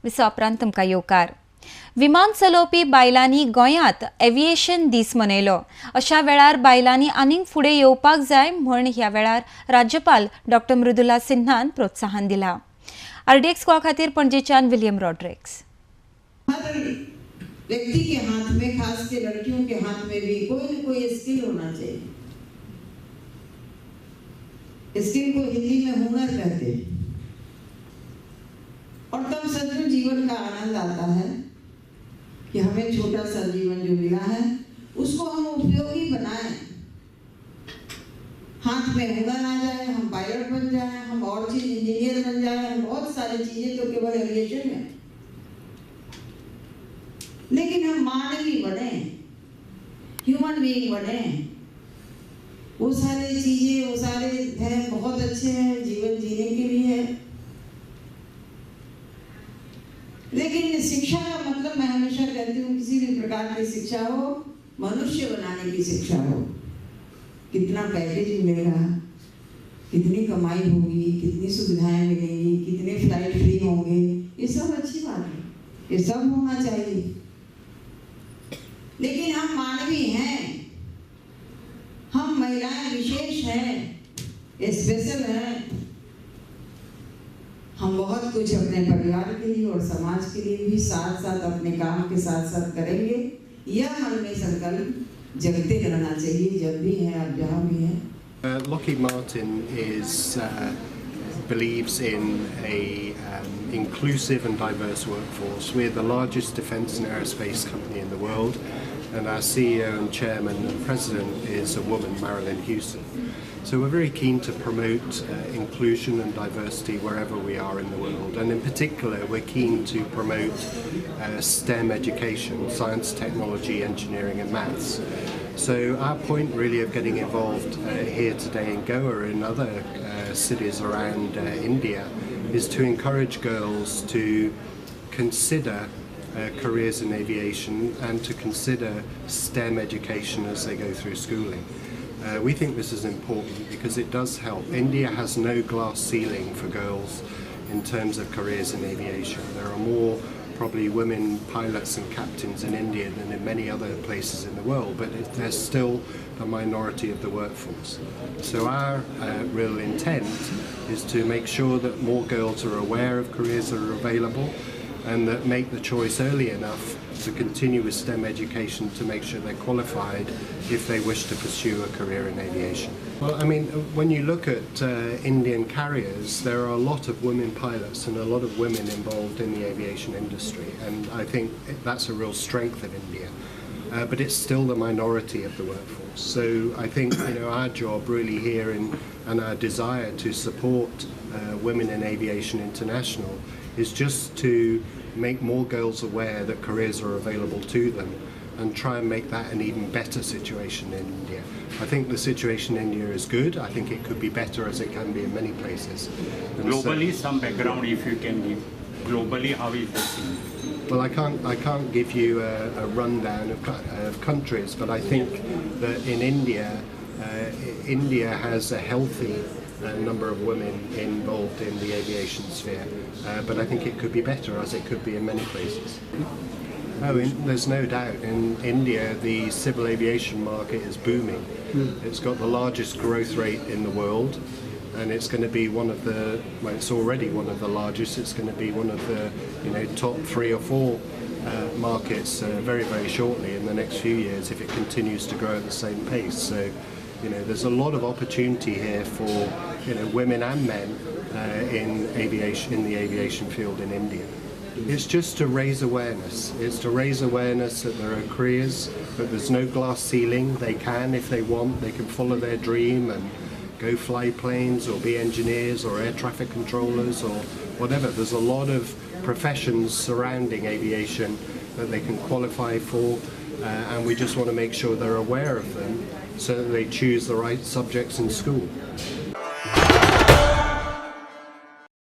विसा उपरांत तुमकां येवकार. विमान चलोवपी बायलांनी गोंयांत एव्हिएशन दीस मनयलो. अशा वेळार बायलांनी आनीक फुडें येवपाक जाय म्हण ह्या वेळार राज्यपाल डॉ. मृदुला सिन्हान प्रोत्साहन दिलां. RDX गोवा खातीर पणजेच्यान विलियम रॉड्रिक्स. व्यक्ति के हाथ में, खास के लड़कियों के हाथ में भी कोई न कोई स्किल होना चाहिए. स्किल को हिंदी में हुनर कहते हैं. और तब सच में जीवन का आनंद आता है कि हमें छोटा सा जीवन जो मिला है उसको हम उपयोगी बनाएं. हाथ में हुनर आ जाए, हम पायलट बन जाएं, हम और चीज इंजीनियर बन जाएं, हम बहुत सारी चीजें तो केवल एविएशन में, लेकिन हम मानवीय बने, ह्यूमन बीइंग बने. वो सारी चीजें, वो सारे हैं बहुत अच्छे हैं जीवन जीने के लिए. लेकिन शिक्षा का मतलब, मैं हमेशा कहती हूँ, किसी भी प्रकार की शिक्षा हो, मनुष्य बनाने की शिक्षा हो. कितना पैकेज मिलेगा, कितनी कमाई होगी, कितनी सुविधाएं मिलेंगी, कितने फ्लाइट फ्री होंगे, ये सब अच्छी बात है, ये सब होना चाहिए. लेकिन हम मानवीय हैं, हम महिलाएं विशेष हैं, स्पेशल हैं. हम बहुत कुछ अपने परिवार के लिए और समाज के लिए भी साथ साथ अपने काम के साथ साथ करेंगे. यह मन में संकल्प जगते रहना चाहिए, जब भी है आप जहाँ भी हैं. Lockheed Martin believes in a inclusive and diverse workforce. We're the largest defence and aerospace company in the world, and our CEO and chairman and president is a woman, Marilyn Hewson. So we're very keen to promote inclusion and diversity wherever we are in the world, and in particular we're keen to promote STEM education, science, technology, engineering and maths. So our point really of getting involved here today in Goa and other cities around India is to encourage girls to consider careers in aviation and to consider STEM education as they go through schooling. We think this is important because it does help. India has no glass ceiling for girls in terms of careers in aviation. There are more probably women pilots and captains in India than in many other places in the world, but they're still the minority of the workforce. So our real intent is to make sure that more girls are aware of careers that are available and that make the choice early enough to continue with STEM education to make sure they're qualified if they wish to pursue a career in aviation. Well, I mean, when you look at Indian carriers, there are a lot of women pilots and a lot of women involved in the aviation industry, and I think that's a real strength of India. But it's still the minority of the workforce. So I think our job really here and our desire to support Women in Aviation International is just to make more girls aware that careers are available to them and try and make that an even better situation in India. I think the situation in India is good. I think it could be better, as it can be in many places. And globally, some background if you can give. Globally, how is the scene? Well, I can't give you a rundown of countries, but I think that in India, India has a healthy number of women involved in the aviation sphere, but I think it could be better, as it could be in many places. There's no doubt. In India, the civil aviation market is booming. It's got the largest growth rate in the world, and it's going to be one of the, well, it's already one of the largest. It's going to be one of the top 3 or 4 markets very, very shortly in the next few years if it continues to grow at the same pace. So there's a lot of opportunity here for women and men in the aviation field in India. It's just to raise awareness. It's to raise awareness that there are careers, that there's no glass ceiling. They can, if they want, they can follow their dream and go fly planes or be engineers or air traffic controllers or whatever. There's a lot of professions surrounding aviation that they can qualify for, and we just want to make sure they're aware of them so that they choose the right subjects in school.